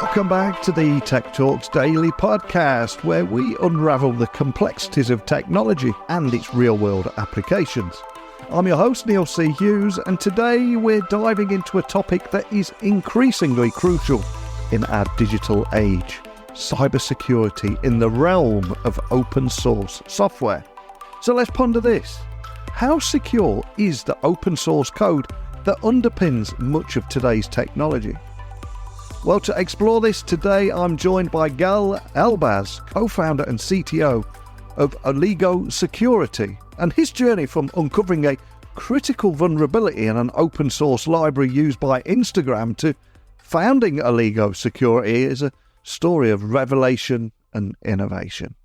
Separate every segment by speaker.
Speaker 1: Welcome back to the Tech Talks Daily podcast, where we unravel the complexities of technology and its real-world applications. I'm your host, Neil C. Hughes, and today we're diving into a topic that is increasingly crucial in our digital age: cybersecurity in the realm of open source software. So let's ponder this. How secure is the open source code that underpins much of today's technology? Well, to explore this today, I'm joined by Gal Elbaz, co-founder and CTO of Oligo Security, and his journey from uncovering a critical vulnerability in an open source library used by Instagram to founding Oligo Security is a story of revelation and innovation.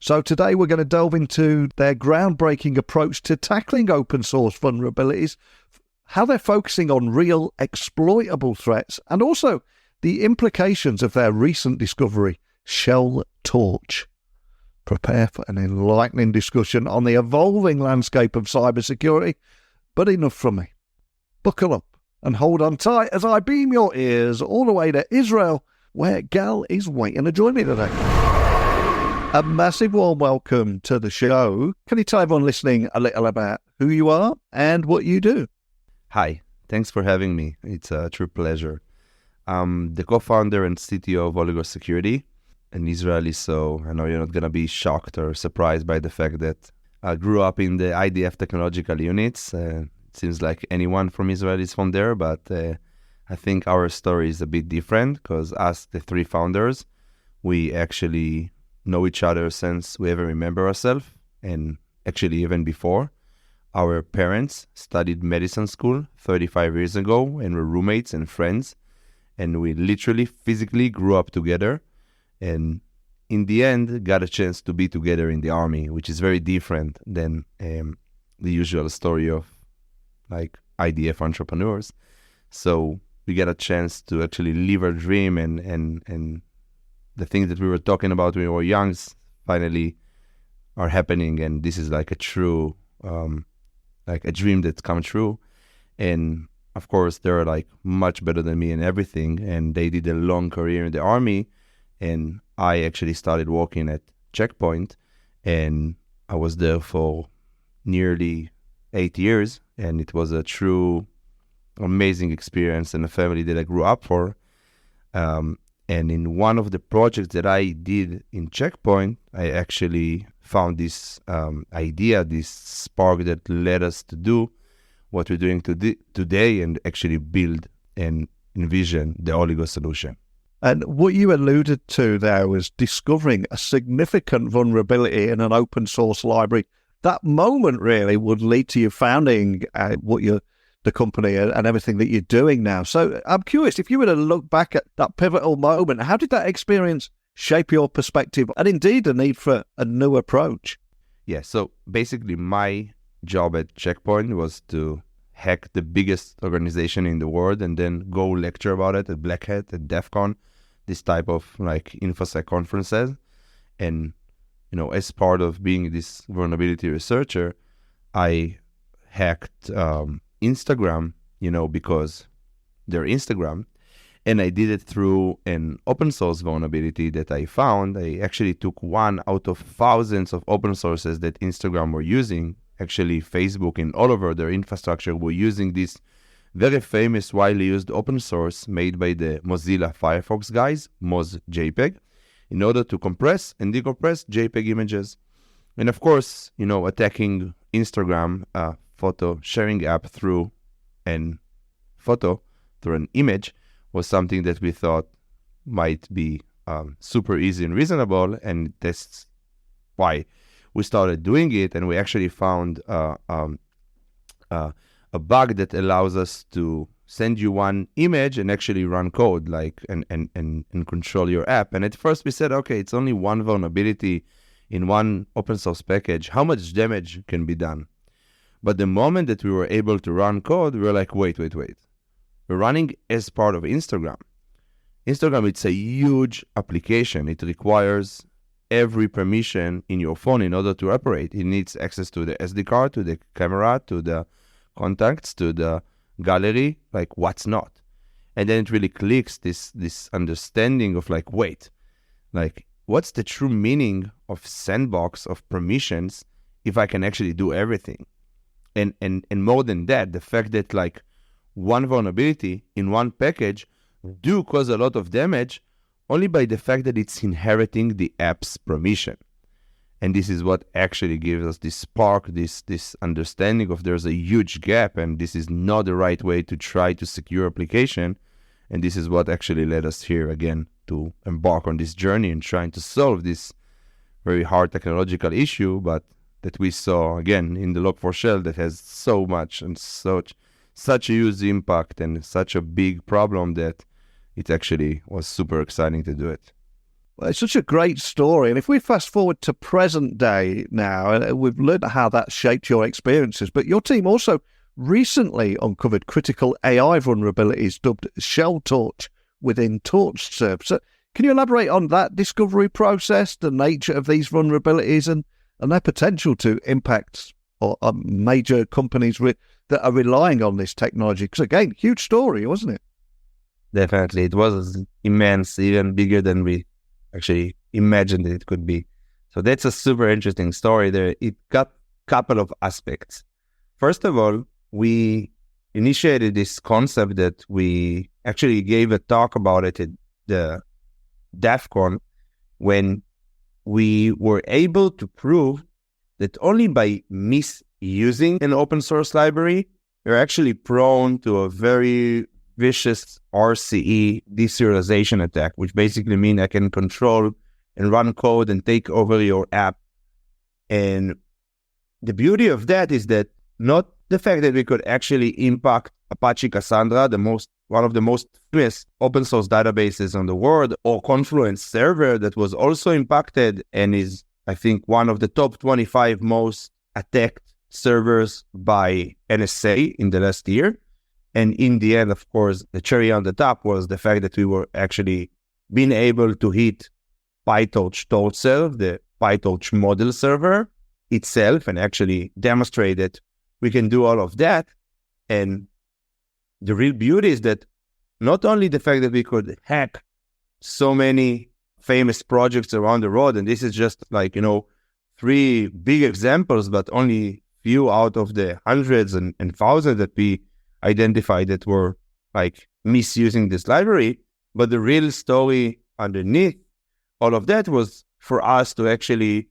Speaker 1: So today we're going to delve into their groundbreaking approach to tackling open source vulnerabilities, how they're focusing on real exploitable threats, and also the implications of their recent discovery, ShellTorch. Prepare for an enlightening discussion on the evolving landscape of cybersecurity, but enough from me. Buckle up and hold on tight as I beam your ears all the way to Israel, where Gal is waiting to join me today. A massive warm welcome to the show. Can you tell everyone listening a little about who you are and what you do?
Speaker 2: Hi, thanks for having me. It's a true pleasure. I'm the co-founder and CTO of Oligo Security, an Israeli, so I know you're not going to be shocked or surprised by the fact that I grew up in the IDF technological units. It seems like anyone from Israel is from there, but I think our story is a bit different because us, the three founders, we actually know each other since we ever remember ourselves, and actually even before. Our parents studied medicine school 35 years ago and were roommates and friends, and we literally physically grew up together, and in the end got a chance to be together in the army, which is very different than the usual story of like IDF entrepreneurs. So we got a chance to actually live our dream, and the things that we were talking about when we were young finally are happening, and this is like a true like a dream that's come true. And of course, they're like much better than me in everything, and they did a long career in the army, and I actually started working at Checkpoint, and I was there for nearly 8 years, and it was a true amazing experience and a family that I grew up for. And in one of the projects that I did in Checkpoint, I actually found this idea, this spark that led us to do what we're doing today and actually build and envision the Oligo solution.
Speaker 1: And what you alluded to there was discovering a significant vulnerability in an open source library. That moment really would lead to you founding the company and everything that you're doing now. So I'm curious, if you were to look back at that pivotal moment, how did that experience shape your perspective and indeed the need for a new approach?
Speaker 2: Yeah, so basically my job at Checkpoint was to hack the biggest organization in the world and then go lecture about it at Black Hat, at DEF CON, this type of like InfoSec conferences. And, you know, as part of being this vulnerability researcher, I hacked Instagram, you know, because they're Instagram. And I did it through an open source vulnerability that I found. I actually took one out of thousands of open sources that Instagram were using. Actually, Facebook and all over their infrastructure were using this very famous, widely used open source made by the Mozilla Firefox guys, MozJPEG, in order to compress and decompress JPEG images. And of course, you know, attacking Instagram photo sharing app through an image was something that we thought might be super easy and reasonable, and that's why we started doing it. And we actually found a bug that allows us to send you one image and actually run code, like and control your app. And at first we said, okay, it's only one vulnerability in one open source package. How much damage can be done? But the moment that we were able to run code, we were like, wait. We're running as part of Instagram. Instagram, it's a huge application. It requires every permission in your phone in order to operate. It needs access to the SD card, to the camera, to the contacts, to the gallery, like what's not. And then it really clicks, this understanding of like, wait, like what's the true meaning of sandbox, of permissions, if I can actually do everything? And more than that, the fact that like one vulnerability in one package do cause a lot of damage only by the fact that it's inheriting the app's permission. And this is what actually gives us this spark, this understanding of there's a huge gap, and this is not the right way to try to secure application. And this is what actually led us here again to embark on this journey and trying to solve this very hard technological issue, but that we saw again in the Log4Shell that has so much and such a huge impact and such a big problem that it actually was super exciting to do it.
Speaker 1: Well, it's such a great story. And if we fast forward to present day now, we've learned how that shaped your experiences, but your team also recently uncovered critical AI vulnerabilities dubbed ShellTorch within TorchServe. So can you elaborate on that discovery process, the nature of these vulnerabilities and their potential to impact or major companies that are relying on this technology? Because again, huge story, wasn't it?
Speaker 2: Definitely. It was immense, even bigger than we actually imagined it could be. So that's a super interesting story there. It got a couple of aspects. First of all, we initiated this concept that we actually gave a talk about it at the DEF CON when we were able to prove that only by misusing an open source library, you're actually prone to a very vicious RCE deserialization attack, which basically means I can control and run code and take over your app. And the beauty of that is that not the fact that we could actually impact Apache Cassandra, one of the most famous open source databases on the world, or Confluence Server that was also impacted and is, I think, one of the top 25 most attacked servers by NSA in the last year. And in the end, of course, the cherry on the top was the fact that we were actually being able to hit PyTorch TorchServe, the PyTorch model server itself, and actually demonstrate that we can do all of that. And the real beauty is that not only the fact that we could hack so many famous projects around the world, and this is just like, 3 big examples, but only few out of the hundreds and thousands that we identified that were like misusing this library. But the real story underneath all of that was for us to actually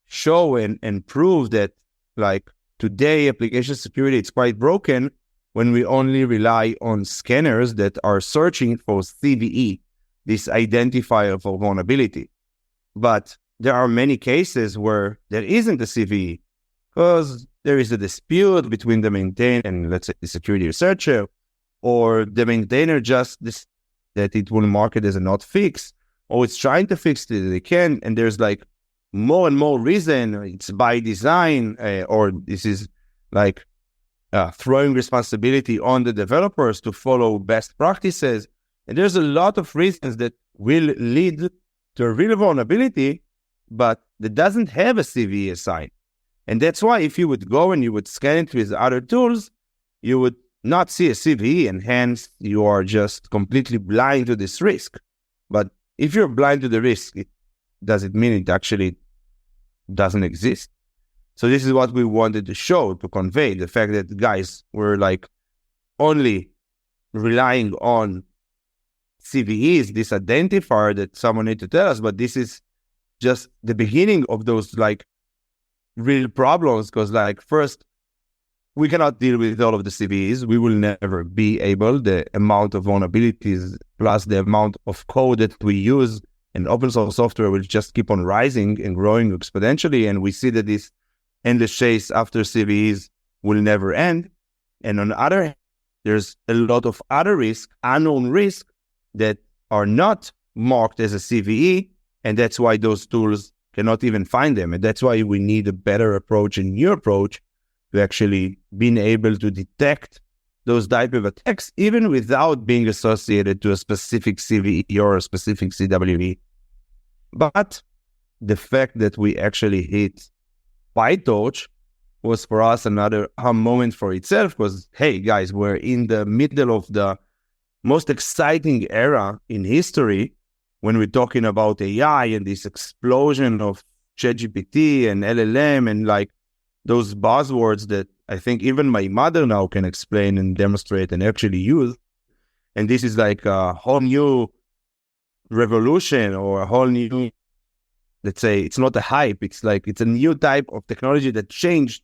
Speaker 2: show and prove that like today application security is quite broken when we only rely on scanners that are searching for CVE, this identifier for vulnerability. But there are many cases where there isn't a CVE because there is a dispute between the maintainer and, let's say, the security researcher, or the maintainer that it will mark it as a not fix, or it's trying to fix it, they can, and there's like more and more reason it's by design, or this is like throwing responsibility on the developers to follow best practices. And there's a lot of reasons that will lead to a real vulnerability, but that doesn't have a CVE assigned. And that's why if you would go and you would scan it with other tools, you would not see a CVE, and hence you are just completely blind to this risk. But if you're blind to the risk, does it mean it actually doesn't exist? So this is what we wanted to show, to convey the fact that guys were like only relying on CVEs, this identifier that someone need to tell us, but this is just the beginning of those like real problems, because like first, we cannot deal with all of the CVEs. We will never be able. The amount of vulnerabilities plus the amount of code that we use and open source software will just keep on rising and growing exponentially. And we see that this endless chase after CVEs will never end. And on the other hand, there's a lot of other risks, unknown risks, that are not marked as a CVE. And that's why those tools cannot even find them. And that's why we need a better approach, and new approach, to actually being able to detect those type of attacks even without being associated to a specific CVE or a specific CWE. But the fact that we actually hit PyTorch was for us another moment for itself, because, hey guys, we're in the middle of the most exciting era in history when we're talking about AI and this explosion of ChatGPT and LLM and like those buzzwords that I think even my mother now can explain and demonstrate and actually use. And this is like a whole new revolution or a whole new, let's say, it's not a hype. It's like, it's a new type of technology that changed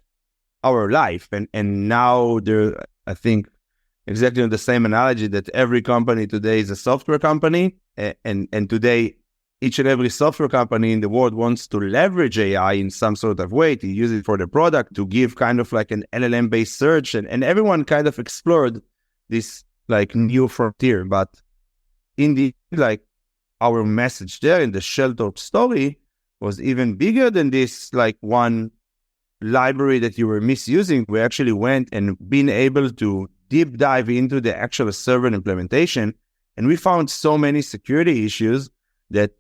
Speaker 2: our life. And now there, I think, exactly the same analogy that every company today is a software company. And today, each and every software company in the world wants to leverage AI in some sort of way to use it for the product, to give kind of like an LLM-based search. And everyone kind of explored this like new frontier. But in the, like, our message there in the ShellTorch story was even bigger than this, like one library that you were misusing. We actually went and been able to deep dive into the actual server implementation. And we found so many security issues that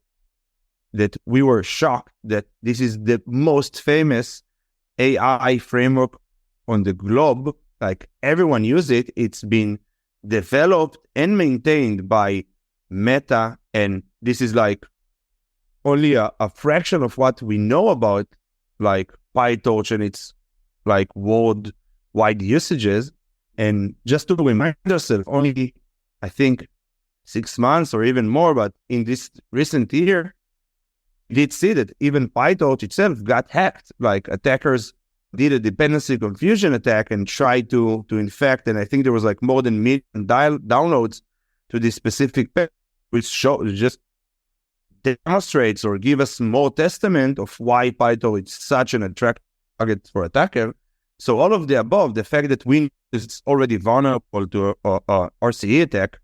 Speaker 2: we were shocked that this is the most famous AI framework on the globe. Like everyone uses it. It's been developed and maintained by Meta. And this is like only a fraction of what we know about like PyTorch and its like worldwide usages. And just to remind ourselves, only I think 6 months or even more, but in this recent year, we did see that even PyTorch itself got hacked. Like attackers did a dependency confusion attack and tried to infect. And I think there was like more than million downloads to this specific page, which just demonstrates or give us more testament of why PyTorch is such an attractive target for attacker. So all of the above, the fact that Windows is already vulnerable to RCE attack,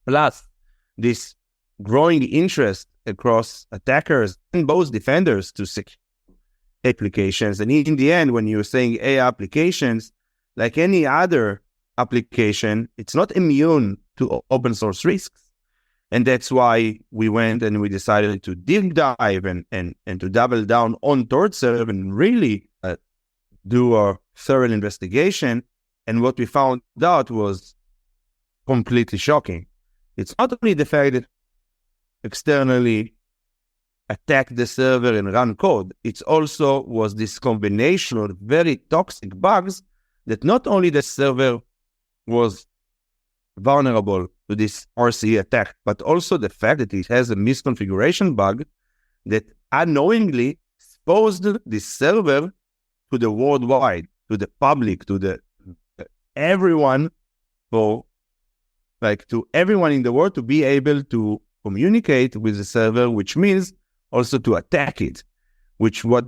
Speaker 2: plus this growing interest across attackers and both defenders to secure applications. And in the end, when you're saying AI applications, like any other application, it's not immune to open source risks. And that's why we went and we decided to deep dive and to double down on TorchServe and really do a thorough investigation. And what we found out was completely shocking. It's not only the fact that externally attack the server and run code, it also was this combination of very toxic bugs that not only the server was vulnerable to this RCE attack, but also the fact that it has a misconfiguration bug that unknowingly exposed the server to the worldwide, to the public, to the everyone, for like to everyone in the world to be able to communicate with the server, which means also to attack it, which what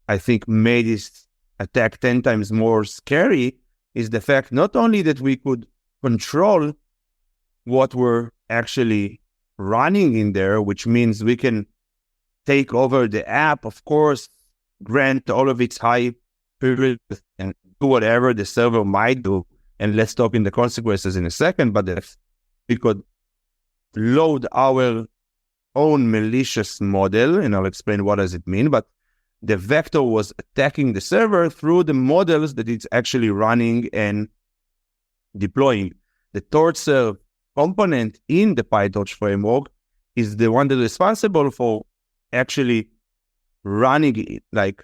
Speaker 2: I think made this attack 10 times more scary is the fact not only that we could control what we're actually running in there, which means we can take over the app, of course, grant all of its high privilege and do whatever the server might do. And let's talk in the consequences in a second, but if we could load our own malicious model, and I'll explain what does it mean, but the vector was attacking the server through the models that it's actually running and deploying. The TorchServe component in the PyTorch framework is the one that is responsible for actually running it, like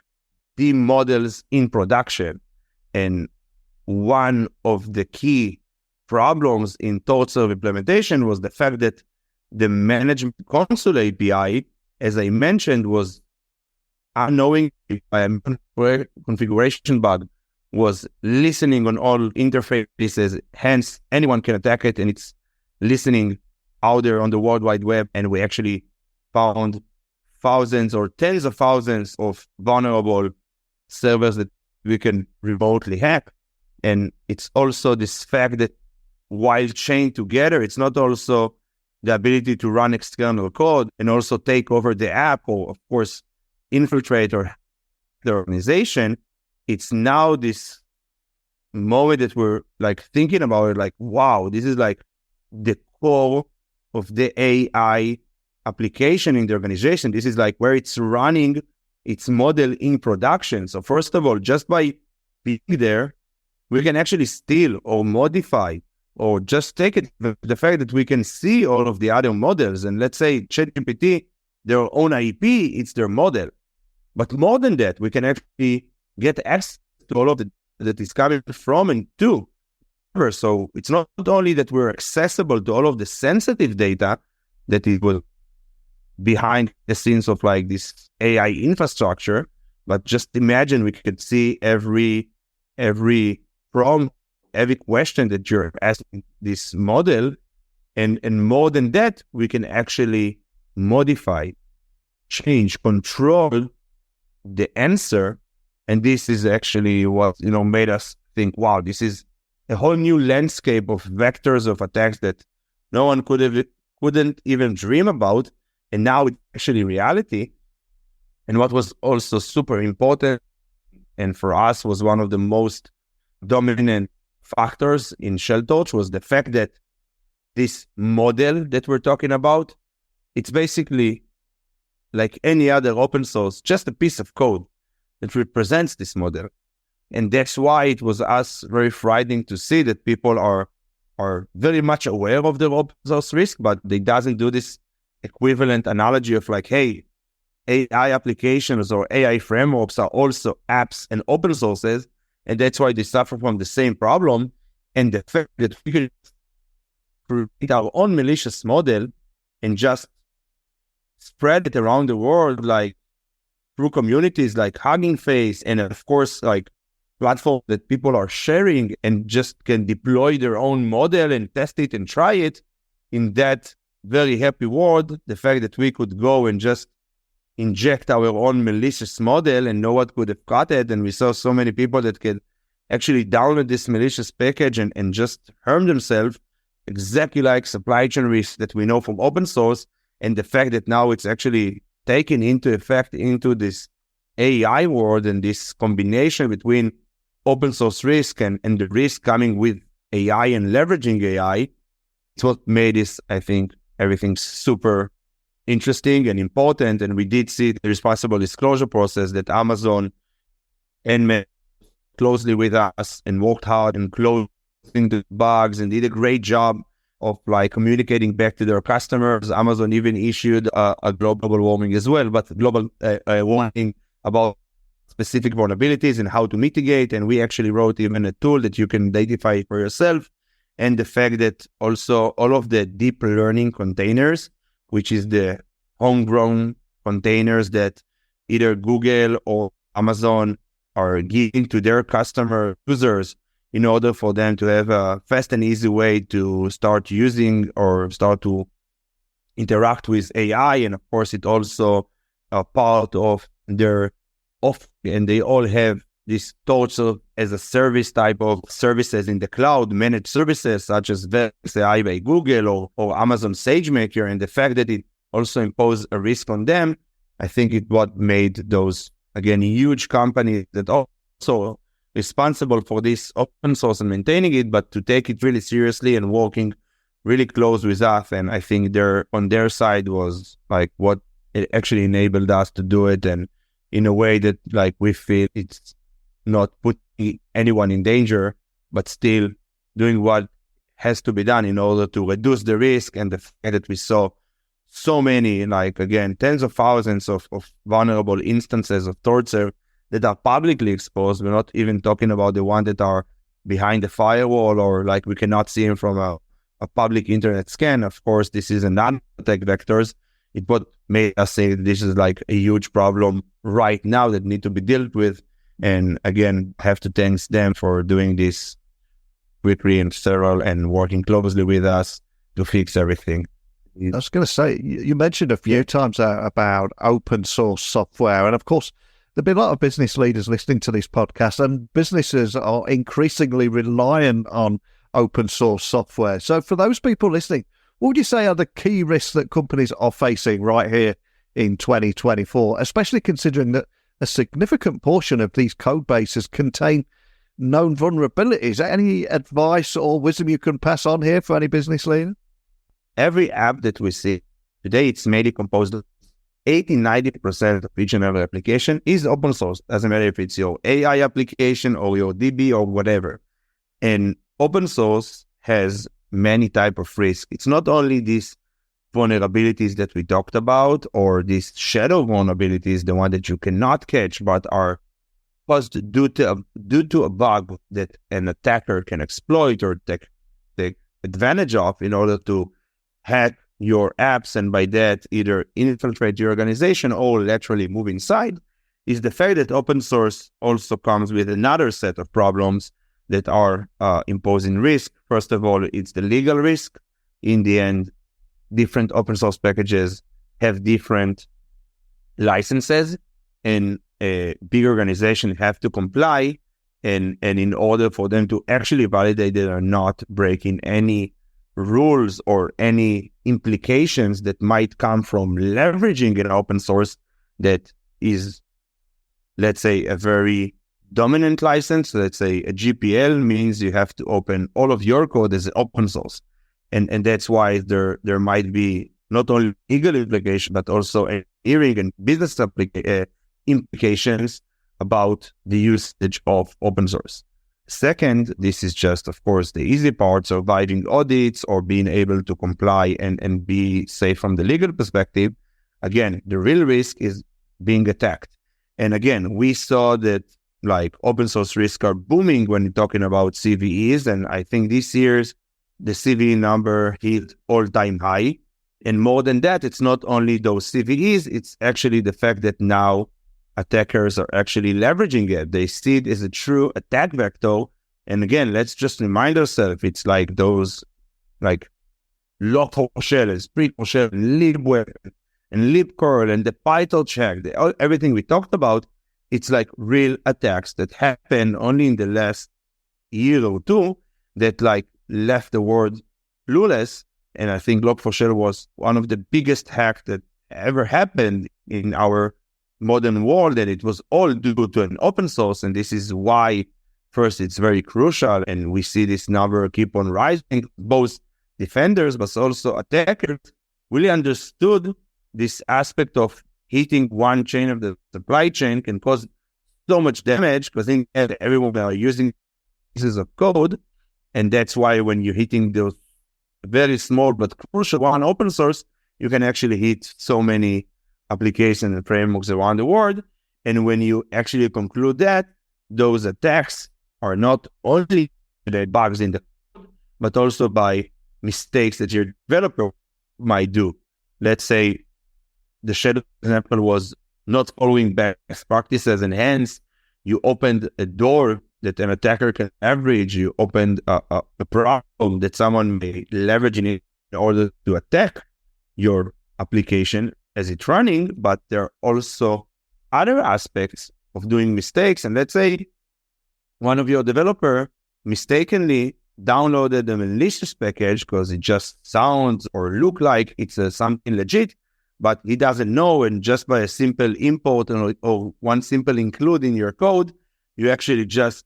Speaker 2: the models in production. And one of the key problems in TorchServe implementation was the fact that the management console API, as I mentioned, was unknowing by a configuration bug, was listening on all interfaces, hence anyone can attack it, and it's listening out there on the World Wide Web. And we actually found thousands or tens of thousands of vulnerable servers that we can remotely hack. And it's also this fact that while chained together, it's not also the ability to run external code and also take over the app or, of course, infiltrate or the organization. It's now this moment that we're like thinking about it, like, wow, this is like the core of the AI application in the organization. This is like where it's running its model in production. So first of all, just by being there, we can actually steal or modify or just take it, the fact that we can see all of the other models, and let's say ChatGPT, their own IP, it's their model. But more than that, we can actually get access to all of the that is coming from and to. So it's not only that we're accessible to all of the sensitive data that it was behind the scenes of like this AI infrastructure, but just imagine we could see every prompt, every question that you're asking this model, and more than that, we can actually modify, change, control the answer. And this is actually what, made us think, wow, this is a whole new landscape of vectors of attacks that no one couldn't even dream about. And now it's actually reality. And what was also super important, and for us was one of the most dominant factors in ShellTorch, was the fact that this model that we're talking about, it's basically like any other open source, just a piece of code that represents this model. And that's why it was us very frightening to see that people are very much aware of the open source risk, but they doesn't do this equivalent analogy of like, hey, AI applications or AI frameworks are also apps and open sources, and that's why they suffer from the same problem. And the fact that we could create our own malicious model and just spread it around the world, like through communities like Hugging Face, and of course, like platform that people are sharing and just can deploy their own model and test it and try it in that very happy world. The fact that we could go and just inject our own malicious model and no one could have caught it. And we saw so many people that could actually download this malicious package and just harm themselves, exactly like supply chain risk that we know from open source. And the fact that now it's actually taken into effect into this AI world, and this combination between open source risk and the risk coming with AI and leveraging AI, it's what made this, I think, everything super interesting and important. And we did see the responsible disclosure process that Amazon and closely with us and worked hard and closing the bugs and did a great job of like communicating back to their customers. Amazon even issued a global warning as well, but global warning about specific vulnerabilities and how to mitigate. And we actually wrote even a tool that you can identify for yourself. And the fact that also all of the deep learning containers, which is the homegrown containers that either Google or Amazon are giving to their customer users in order for them to have a fast and easy way to start using or start to interact with AI. And of course, it also a part of their and they all have this TorchServe as a service type of services in the cloud, managed services such as AI by Google or Amazon SageMaker. And the fact that it also imposed a risk on them, I think it what made those, again, huge companies that also responsible for this open source and maintaining it, but to take it really seriously and working really close with us. And I think on their side was like what it actually enabled us to do it, and in a way that like we feel it's not putting anyone in danger, but still doing what has to be done in order to reduce the risk. And the fact that we saw so many, like again, tens of thousands of vulnerable instances of TorchServe that are publicly exposed. We're not even talking about the ones that are behind the firewall or like we cannot see them from a public internet scan. Of course, this is another attack vectors. It what made us say this is like a huge problem right now that need to be dealt with. And again, have to thank them for doing this quickly and thorough and working closely with us to fix everything.
Speaker 1: I was going to say, you mentioned a few times about open source software. And of course, there'll be a lot of business leaders listening to this podcast, and businesses are increasingly reliant on open source software. So for those people listening, what would you say are the key risks that companies are facing right here in 2024, especially considering that a significant portion of these code bases contain known vulnerabilities? Any advice or wisdom you can pass on here for any business leader?
Speaker 2: Every app that we see today, it's mainly composed of 80-90% of each and every application is open source. Doesn't matter if it's your AI application or your DB or whatever. And open source has many type of risk. It's not only these vulnerabilities that we talked about, or these shadow vulnerabilities, the one that you cannot catch, but are caused due to a bug that an attacker can exploit or take advantage of in order to hack your apps, and by that either infiltrate your organization or laterally move inside, is the fact that open source also comes with another set of problems that are imposing risk. First of all, it's the legal risk. In the end, different open source packages have different licenses, and a big organization have to comply. And in order for them to actually validate they are not breaking any rules or any implications that might come from leveraging an open source that is, let's say, a very dominant license. Let's say a GPL means you have to open all of your code as open source. And that's why there might be not only legal implications, but also engineering and business implications about the usage of open source. Second, this is just, of course, the easy part, surviving audits or being able to comply and be safe from the legal perspective. Again, the real risk is being attacked. And again, we saw that like open source risks are booming when you're talking about CVEs. And I think this year's the CVE number hit all-time high. And more than that, it's not only those CVEs, it's actually the fact that now attackers are actually leveraging it. They see it as a true attack vector. And again, let's just remind ourselves, it's like those like Log4Shell and Spring4Shell and libweb and libcurl and the PyTorch hack, everything we talked about, it's like real attacks that happen only in the last year or two that like left the world clueless. And I think Log4Shell was one of the biggest hacks that ever happened in our modern world, and it was all due to an open source. And this is why, first, it's very crucial, and we see this number keep on rising. Both defenders, but also attackers, really understood this aspect of hitting one chain of the supply chain can cause so much damage, because in the end, everyone are using pieces of code. And that's why when you're hitting those very small but crucial one open source, you can actually hit so many applications and frameworks around the world. And when you actually conclude that, those attacks are not only the bugs in the code, but also by mistakes that your developer might do. Let's say the shadow example was not following best practices, and hence you opened a door that an attacker can leverage. You opened a problem that someone may leverage in order to attack your application as it's running. But there are also other aspects of doing mistakes. And let's say one of your developer mistakenly downloaded a malicious package because it just sounds or look like it's something legit, but he doesn't know. And just by a simple import or one simple include in your code, you actually just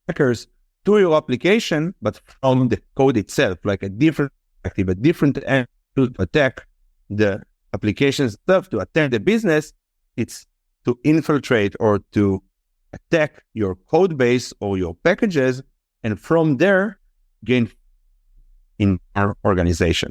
Speaker 2: hackers to your application, but from the code itself, like a different active, a different angle to attack the application stuff, to attack the business. It's to infiltrate or to attack your code base or your packages, and from there gain in our organization.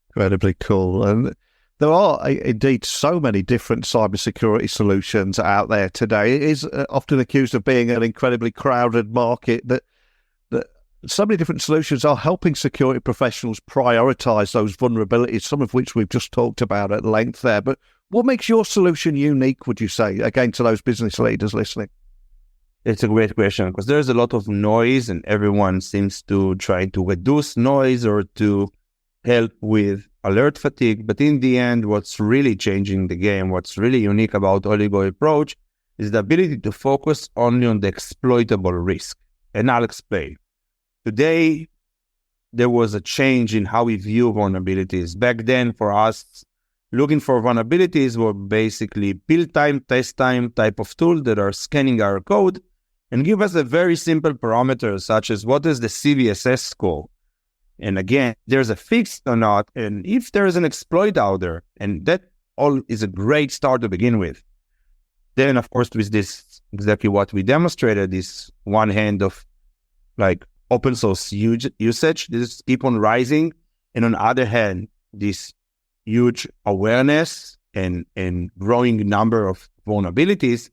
Speaker 1: Incredibly cool. And there are indeed so many different cybersecurity solutions out there today. It is often accused of being an incredibly crowded market, that so many different solutions are helping security professionals prioritize those vulnerabilities, some of which we've just talked about at length there. But what makes your solution unique, would you say, again, to those business leaders listening?
Speaker 2: It's a great question, because there's a lot of noise and everyone seems to try to reduce noise or to help with alert fatigue. But in the end, what's really changing the game, what's really unique about Oligo approach is the ability to focus only on the exploitable risk. And I'll explain. Today, there was a change in how we view vulnerabilities. Back then, for us, looking for vulnerabilities were basically build time, test time type of tool that are scanning our code and give us a very simple parameter, such as what is the CVSS score? And again, there's a fix or not, and if there is an exploit out there, and that all is a great start to begin with. Then, of course, with this, exactly what we demonstrated, this one hand of like open source usage. This keep on rising. And on the other hand, this huge awareness and growing number of vulnerabilities,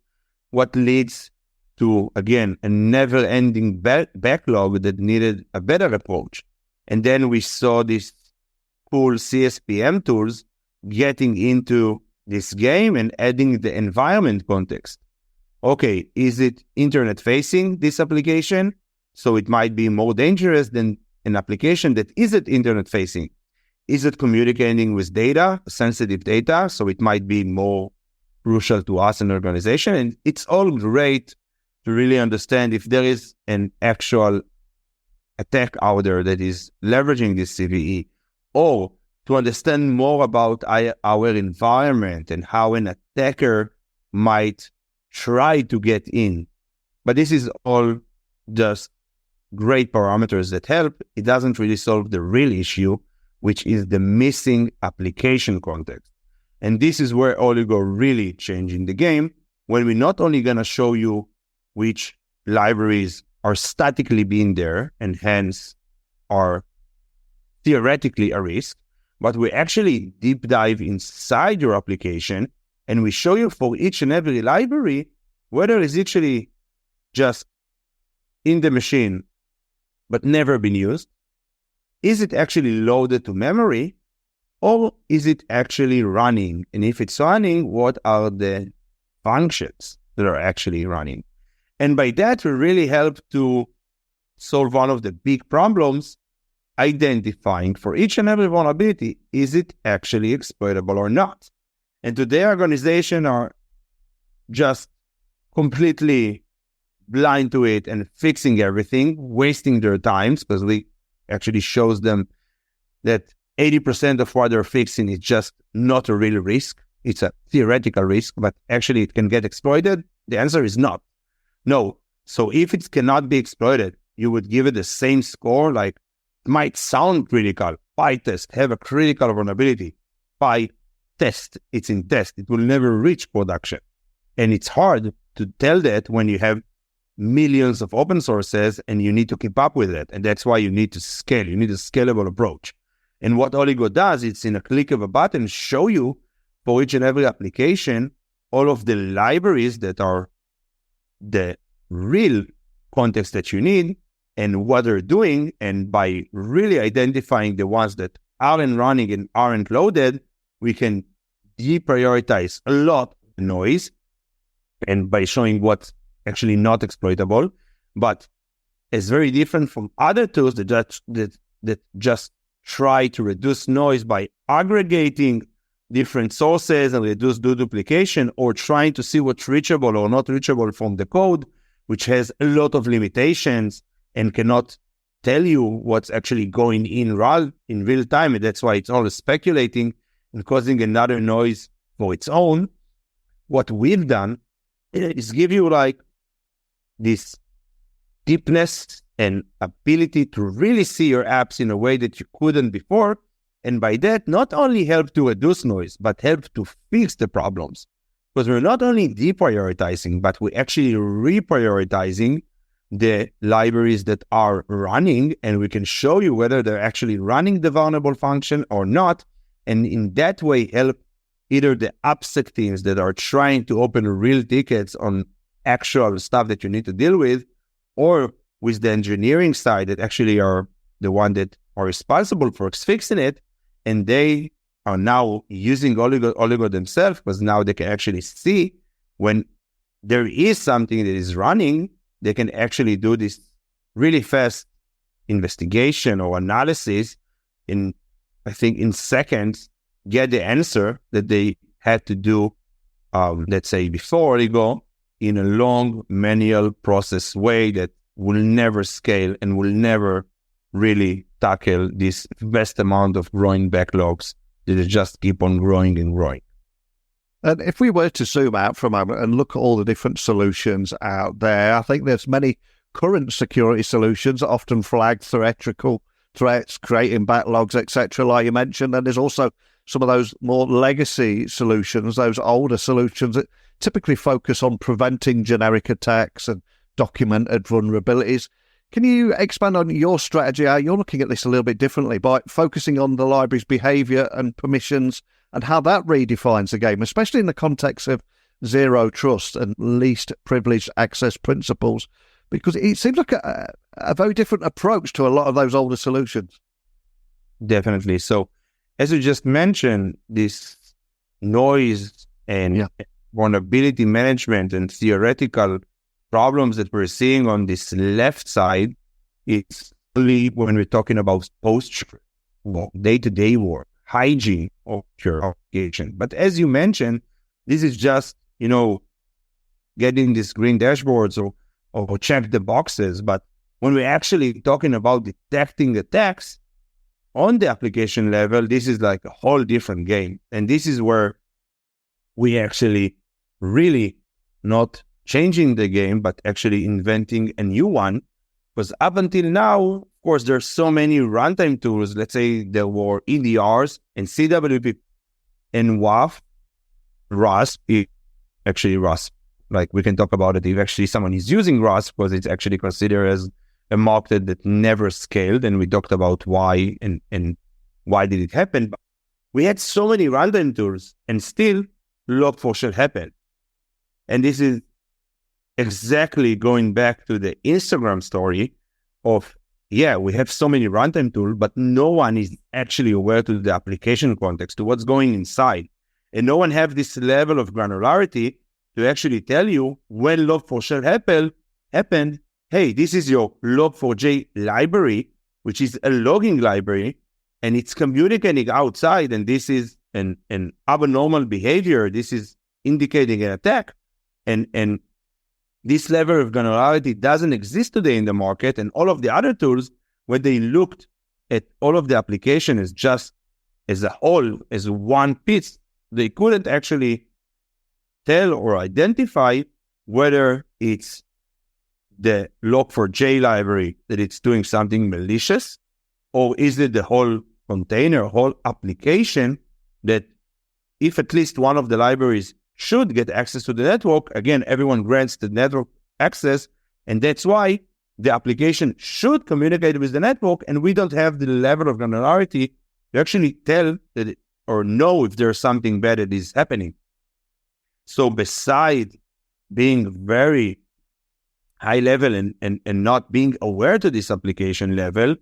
Speaker 2: what leads to, again, a never-ending backlog that needed a better approach. And then we saw these cool CSPM tools getting into this game and adding the environment context. Okay, is it internet-facing, this application? So it might be more dangerous than an application that isn't internet-facing. Is it communicating with data, sensitive data? So it might be more crucial to us an organization. And it's all great to really understand if there is an actual attack out there that is leveraging this CVE, or to understand more about our environment and how an attacker might try to get in. But this is all just great parameters that help. It doesn't really solve the real issue, which is the missing application context. And this is where Oligo really changing the game, when we're not only going to show you which libraries are statically being there and hence are theoretically a risk, but we actually deep dive inside your application and we show you for each and every library whether it's actually just in the machine but never been used. Is it actually loaded to memory, or is it actually running? And if it's running, what are the functions that are actually running? And by that, we really help to solve one of the big problems, identifying for each and every vulnerability, is it actually exploitable or not? And today, organizations are just completely blind to it and fixing everything, wasting their times, because we actually shows them that 80% of what they're fixing is just not a real risk. It's a theoretical risk, but actually it can get exploited. The answer is not. No. So if it cannot be exploited, you would give it the same score, like it might sound critical. PyTest have a critical vulnerability. PyTest, it's in test. It will never reach production. And it's hard to tell that when you have millions of open sources and you need to keep up with it. And that's why you need to scale. You need a scalable approach. And what Oligo does, it's in a click of a button, show you for each and every application, all of the libraries that are the real context that you need and what they're doing. And by really identifying the ones that aren't running and aren't loaded, we can deprioritize a lot of noise. And by showing what's actually not exploitable, but it's very different from other tools that just try to reduce noise by aggregating different sources and reduce duplication, or trying to see what's reachable or not reachable from the code, which has a lot of limitations and cannot tell you what's actually going in real time. And that's why it's always speculating and causing another noise for its own. What we've done is give you like this deepness and ability to really see your apps in a way that you couldn't before. And by that, not only help to reduce noise, but help to fix the problems. Because we're not only deprioritizing, but we're actually reprioritizing the libraries that are running, and we can show you whether they're actually running the vulnerable function or not. And in that way, help either the AppSec teams that are trying to open real tickets on actual stuff that you need to deal with, or with the engineering side that actually are the one that are responsible for fixing it, and they are now using Oligo themselves, because now they can actually see when there is something that is running, they can actually do this really fast investigation or analysis in, I think, in seconds, get the answer that they had to do, let's say, before Oligo, in a long manual process way that will never scale and will never really tackle this vast amount of growing backlogs that just keep on growing and growing.
Speaker 1: And if we were to zoom out for a moment and look at all the different solutions out there, I think there's many current security solutions that often flag theoretical threats, creating backlogs, etc., like you mentioned. And there's also some of those more legacy solutions, those older solutions that typically focus on preventing generic attacks and documented vulnerabilities. Can you expand on your strategy, how you're looking at this a little bit differently by focusing on the library's behavior and permissions and how that redefines the game, especially in the context of zero trust and least privileged access principles? Because it seems like a very different approach to a lot of those older solutions.
Speaker 3: Definitely. So, as you just mentioned, this noise and vulnerability management and theoretical problems that we're seeing on this left side, it's only when we're talking about posture, day-to-day work, hygiene of your application. But as you mentioned, this is just, getting these green dashboards or check the boxes. But when we're actually talking about detecting attacks on the application level, this is like a whole different game. And this is where we actually really not changing the game, but actually inventing a new one. Because up until now, of course, there's so many runtime tools. Let's say there were EDRs and CWP and WAF, Rust, actually Rust. Like we can talk about it if actually someone is using Rust, because it's actually considered as a market that never scaled. And we talked about why and why did it happen. But we had so many runtime tools and still Log4Shell happened. And this is exactly going back to the Instagram story of, we have so many runtime tools, but no one is actually aware to the application context, to what's going inside. And no one have this level of granularity to actually tell you when Log4Shell happened, hey, this is your Log4j library, which is a logging library, and it's communicating outside, and this is an abnormal behavior. This is indicating an attack. And this level of granularity doesn't exist today in the market. And all of the other tools, when they looked at all of the application as just as a whole, as one piece, they couldn't actually tell or identify whether it's the Log4j library that it's doing something malicious, or is it the whole container, whole application that if at least one of the libraries should get access to the network, again, everyone grants the network access, and that's why the application should communicate with the network, and we don't have the level of granularity to actually tell that or know if there's something bad that is happening. So beside being very high level and not being aware to this application level,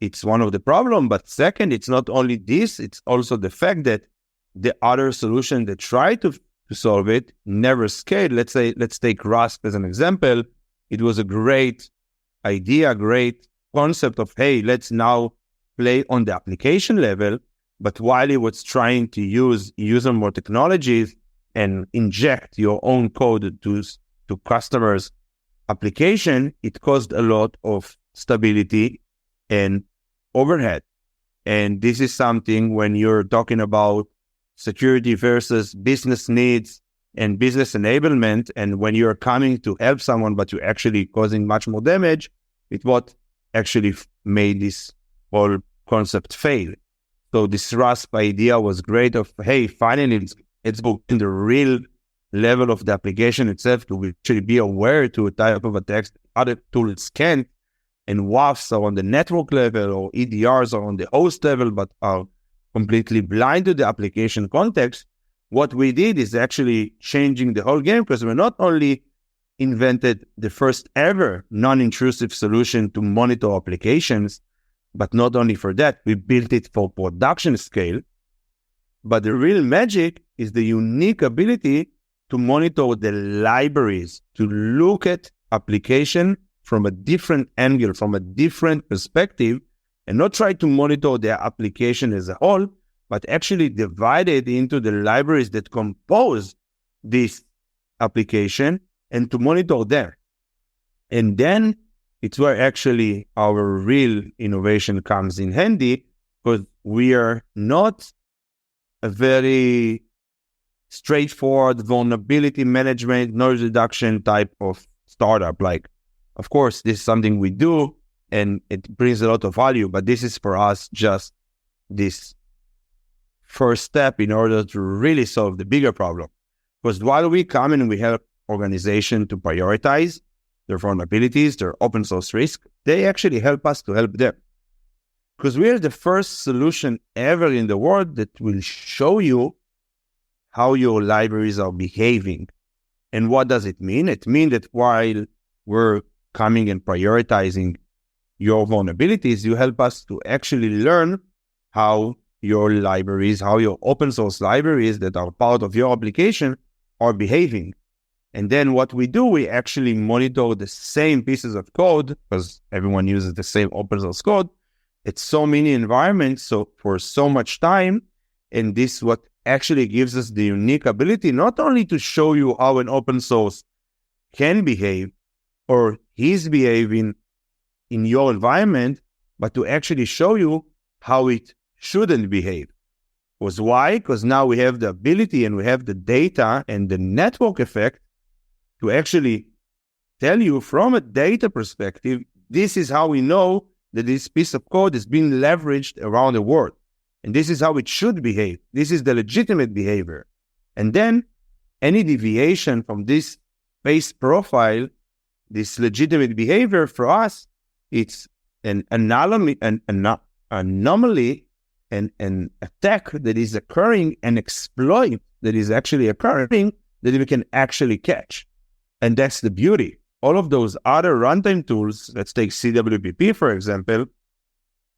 Speaker 3: it's one of the problems. But second, it's not only this, it's also the fact that the other solution that try to solve it never scaled. Let's take Rust as an example. It was a great idea, great concept of, hey, let's now play on the application level. But while it was trying to use more technologies and inject your own code to customers' application, it caused a lot of stability and overhead. And this is something when you're talking about security versus business needs and business enablement, and when you're coming to help someone, but you're actually causing much more damage, it's what actually made this whole concept fail. So this Rust idea was great of, hey, finally, it's in the real level of the application itself to actually be aware to a type of attacks other tools can't, and WAFs are on the network level or EDRs are on the host level, but are completely blind to the application context. What we did is actually changing the whole game, because we not only invented the first ever non-intrusive solution to monitor applications, but not only for that, we built it for production scale. But the real magic is the unique ability to monitor the libraries, to look at application from a different angle, from a different perspective, and not try to monitor the application as a whole, but actually divide it into the libraries that compose this application and to monitor them. And then it's where actually our real innovation comes in handy, because we are not a very straightforward vulnerability management, noise reduction type of startup. Like, of course, this is something we do and it brings a lot of value, but this is for us just this first step in order to really solve the bigger problem. Because while we come and we help organization to prioritize, their vulnerabilities, their open source risk, they actually help us to help them. Because we are the first solution ever in the world that will show you how your libraries are behaving. And what does it mean? It means that while we're coming and prioritizing your vulnerabilities, you help us to actually learn how your libraries, how your open source libraries that are part of your application are behaving. And then what we do, we actually monitor the same pieces of code, because everyone uses the same open source code. It's so many environments, so for so much time. And this what actually gives us the unique ability not only to show you how an open source can behave or is behaving in your environment, but to actually show you how it shouldn't behave. Was why? Because now we have the ability and we have the data and the network effect to actually tell you from a data perspective, this is how we know that this piece of code is being leveraged around the world. And this is how it should behave. This is the legitimate behavior. And then any deviation from this base profile, this legitimate behavior for us, it's an anomaly, an attack that is occurring, an exploit that is actually occurring that we can actually catch. And that's the beauty. All of those other runtime tools, let's take CWPP, for example,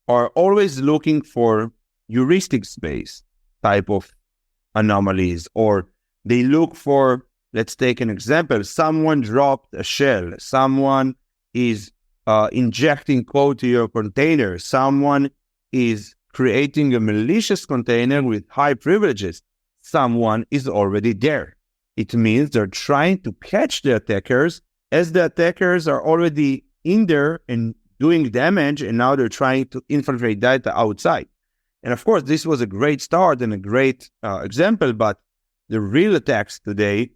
Speaker 3: are always looking for heuristic space type of anomalies, or they look for, let's take an example, someone dropped a shell, someone is injecting code to your container, someone is creating a malicious container with high privileges, someone is already there. It means they're trying to catch the attackers as the attackers are already in there and doing damage, and now they're trying to infiltrate data outside. And of course, this was a great start and a great example, but the real attacks today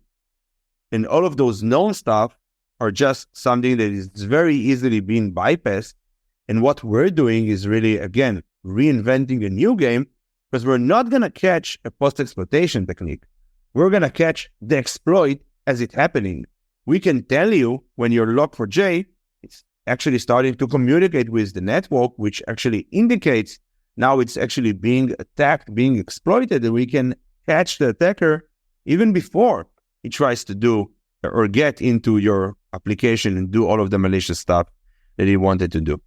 Speaker 3: and all of those known stuff are just something that is very easily being bypassed. And what we're doing is really, again, reinventing a new game, because we're not going to catch a post-exploitation technique. We're going to catch the exploit as it's happening. We can tell you when your log4j is actually starting to communicate with the network, which actually indicates now it's actually being attacked, being exploited, and we can catch the attacker even before he tries to do or get into your application and do all of the malicious stuff that he wanted to do.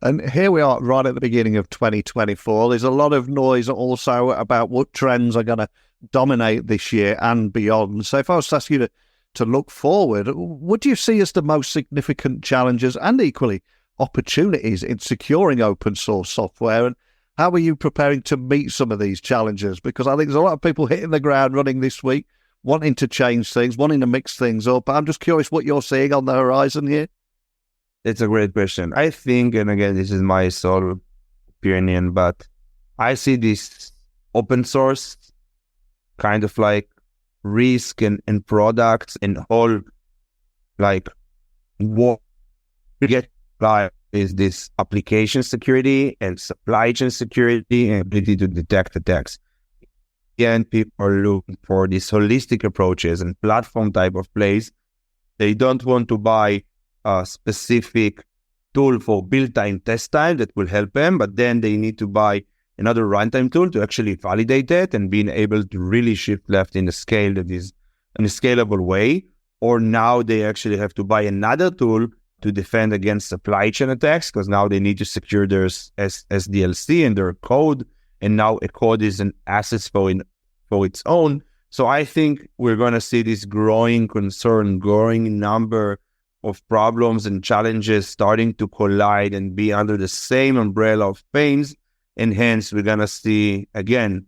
Speaker 1: And here we are right at the beginning of 2024. There's a lot of noise also about what trends are going to dominate this year and beyond. So if I was to ask you to look forward, what do you see as the most significant challenges and equally opportunities in securing open source software? And how are you preparing to meet some of these challenges? Because I think there's a lot of people hitting the ground running this week, wanting to change things, wanting to mix things up. I'm just curious what you're seeing on the horizon here.
Speaker 3: It's a great question. I think, and again, this is my sole opinion, but I see this open source kind of like risk and products and all like what you get by is this application security and supply chain security and ability to detect attacks. Again, people are looking for these holistic approaches and platform type of plays. They don't want to buy a specific tool for build time, test time that will help them, but then they need to buy another runtime tool to actually validate it and being able to really shift left in a scale that is in a scalable way. Or now they actually have to buy another tool to defend against supply chain attacks, because now they need to secure their SDLC and their code, and now a code is an asset for its own. So I think we're going to see this growing concern, growing number of problems and challenges starting to collide and be under the same umbrella of pains. And hence, we're going to see, again,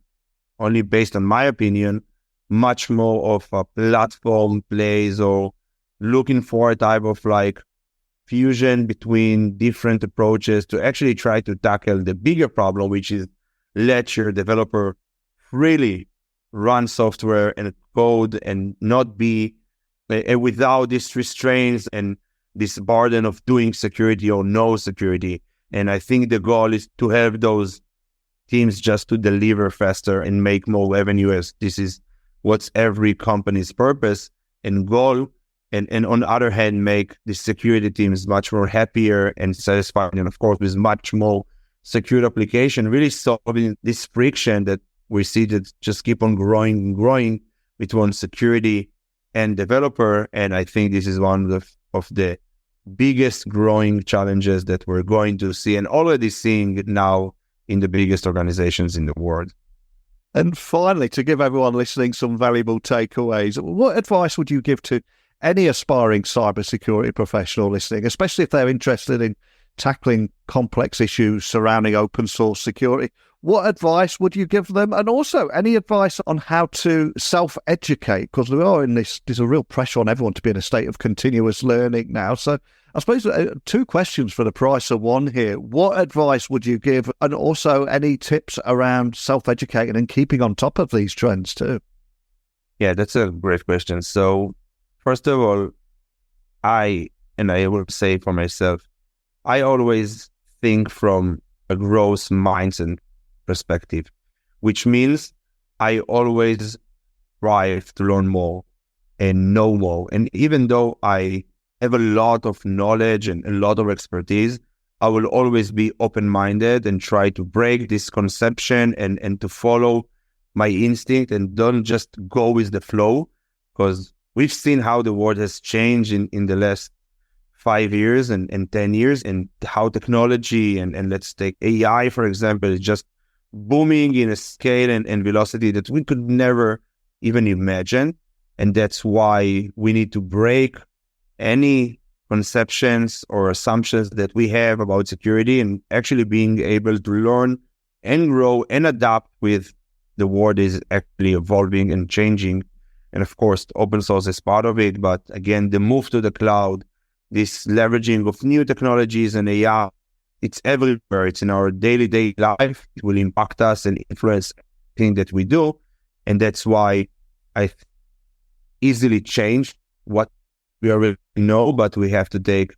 Speaker 3: only based on my opinion, much more of a platform plays or looking for a type of like fusion between different approaches to actually try to tackle the bigger problem, which is let your developer really run software and code and not be without these restraints and this burden of doing security or no security. And I think the goal is to help those teams just to deliver faster and make more revenue, as this is what's every company's purpose and goal. and on the other hand, make the security teams much more happier and satisfied, and of course, with much more secure application, really solving this friction that we see that just keep on growing and growing between security and developer. And I think this is one of the biggest growing challenges that we're going to see and already seeing now in the biggest organizations in the world.
Speaker 1: And finally, to give everyone listening some valuable takeaways, what advice would you give to any aspiring cybersecurity professional listening, especially if they're interested in tackling complex issues surrounding open source security? What advice would you give them? And also any advice on how to self-educate? Because we are in there's a real pressure on everyone to be in a state of continuous learning now. So I suppose two questions for the price of one here. What advice would you give? And also any tips around self-educating and keeping on top of these trends too?
Speaker 3: Yeah, that's a great question. So first of all, I will say for myself, I always think from a growth mindset perspective, which means I always strive to learn more and know more. And even though I have a lot of knowledge and a lot of expertise, I will always be open-minded and try to break this conception and to follow my instinct and don't just go with the flow, because we've seen how the world has changed in the last 5 years and 10 years, and how technology and let's take AI, for example, is just booming in a scale and velocity that we could never even imagine. And that's why we need to break any conceptions or assumptions that we have about security and actually being able to learn and grow and adapt with the world is actually evolving and changing. And of course, open source is part of it. But again, the move to the cloud, this leveraging of new technologies and AI, it's everywhere. It's in our daily life. It will impact us and influence everything that we do. And that's why I easily change what we already know, but we have to take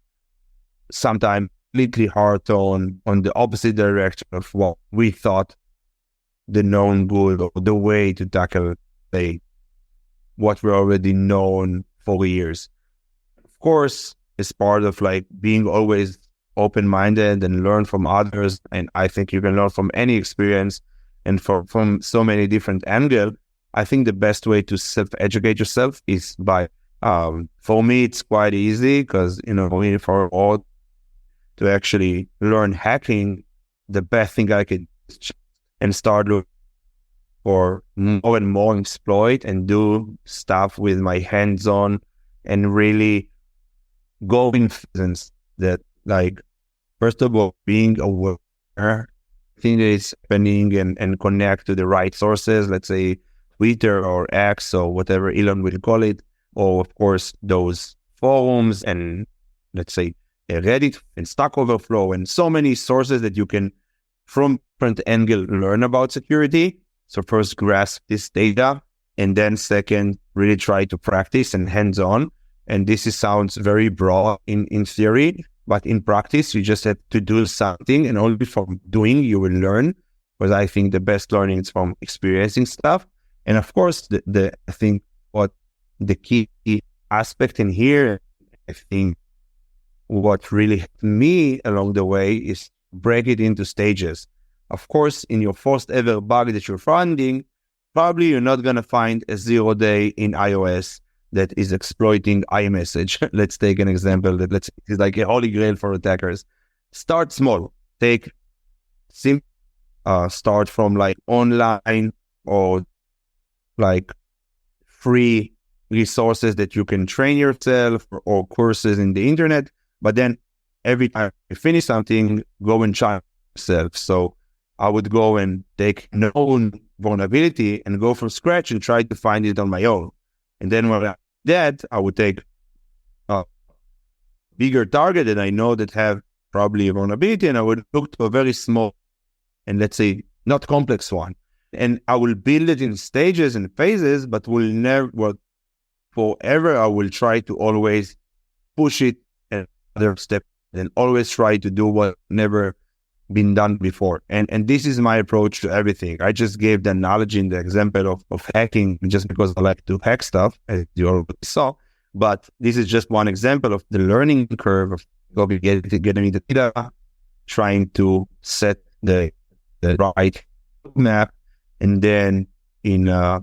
Speaker 3: some time completely hard on the opposite direction of what we thought the known good or the way to tackle what we already known for years. Of course, it's part of like being always open-minded and learn from others. And I think you can learn from any experience and from so many different angles. I think the best way to self-educate yourself is by, for me, it's quite easy because, for all to actually learn hacking, the best thing I could and start looking for more and more exploit and do stuff with my hands on and really go in presence that, like, first of all, being aware, thing that is happening and connect to the right sources, let's say Twitter or X or whatever Elon will call it, or of course those forums and let's say Reddit and Stack Overflow and so many sources that you can from different angle learn about security. So first grasp this data, and then second, really try to practice and hands-on. And this sounds very broad in theory, but in practice, you just have to do something, and only from doing you will learn. Because I think the best learning is from experiencing stuff. And of course, I think what the key aspect in here, I think what really helped me along the way is break it into stages. Of course, in your first ever bug that you're finding, probably you're not going to find a 0-day in iOS that is exploiting iMessage. Let's take an example that it's like a holy grail for attackers. Start small. Start from like online or like free resources that you can train yourself or courses in the internet. But then every time you finish something, go and try yourself. So I would go and take known vulnerability and go from scratch and try to find it on my own. And then when I did that, I would take a bigger target that I know that have probably a vulnerability, and I would look to a very small and let's say not complex one. And I will build it in stages and phases, but forever I will try to always push it another step and always try to do what never been done before. And this is my approach to everything. I just gave the analogy in the example of hacking just because I like to hack stuff, as you already saw. But this is just one example of the learning curve of getting the data, trying to set the right map, and then in a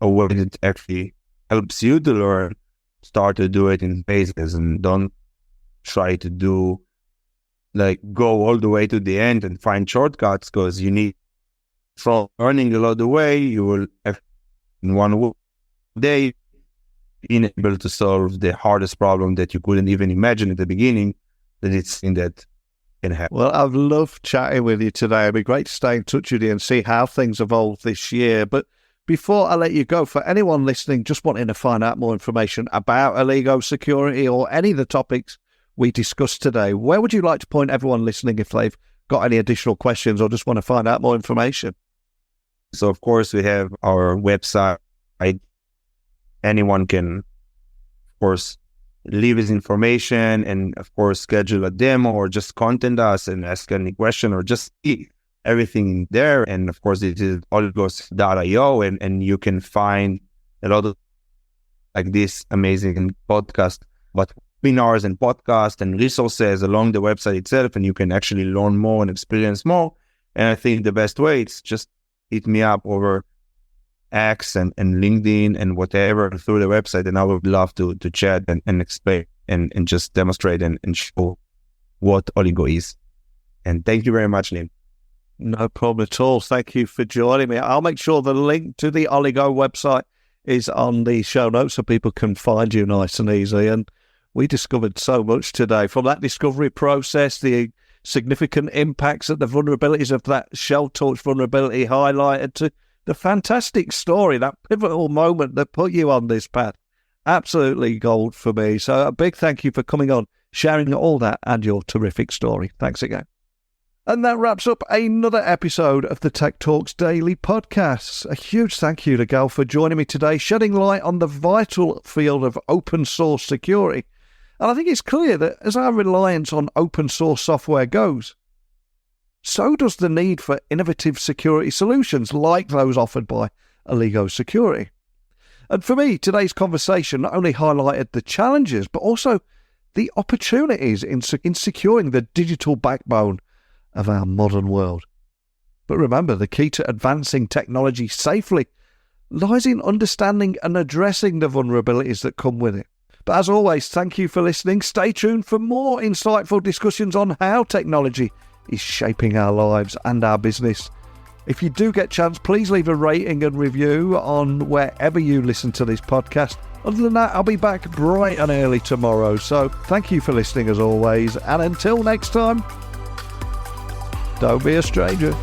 Speaker 3: way that actually helps you to learn, start to do it in phases, and don't try to do go all the way to the end and find shortcuts, because you need, from learning along the way, you will have in one day being able to solve the hardest problem that you couldn't even imagine at the beginning, that it's in that can happen.
Speaker 1: Well, I've loved chatting with you today. It'd be great to stay in touch with you and see how things evolve this year. But before I let you go, for anyone listening just wanting to find out more information about Oligo Security or any of the topics we discussed today, where would you like to point everyone listening if they've got any additional questions or just want to find out more information?
Speaker 3: So, of course, we have our website. Anyone can, of course, leave his information and, of course, schedule a demo or just contact us and ask any question or just see everything there. And, of course, it is oligos.io, and you can find a lot of this amazing podcast, but webinars and podcasts and resources along the website itself, and you can actually learn more and experience more. And I think the best way is just hit me up over X and LinkedIn and whatever through the website, and I would love to chat and explain and just demonstrate and show what Oligo is. And thank you very much, Neil.
Speaker 1: No problem at all. Thank you for joining me. I'll make sure the link to the Oligo website is on the show notes so people can find you nice and easy. And we discovered so much today, from that discovery process, the significant impacts that the vulnerabilities of that ShellTorch vulnerability highlighted, to the fantastic story, that pivotal moment that put you on this path. Absolutely gold for me. So a big thank you for coming on, sharing all that and your terrific story. Thanks again. And that wraps up another episode of the Tech Talks Daily Podcast. A huge thank you to Gal for joining me today, shedding light on the vital field of open source security. And I think it's clear that as our reliance on open source software goes, so does the need for innovative security solutions like those offered by Oligo Security. And for me, today's conversation not only highlighted the challenges, but also the opportunities in securing the digital backbone of our modern world. But remember, the key to advancing technology safely lies in understanding and addressing the vulnerabilities that come with it. But as always, thank you for listening. Stay tuned for more insightful discussions on how technology is shaping our lives and our business. If you do get a chance, please leave a rating and review on wherever you listen to this podcast. Other than that, I'll be back bright and early tomorrow. So thank you for listening as always. And until next time, don't be a stranger.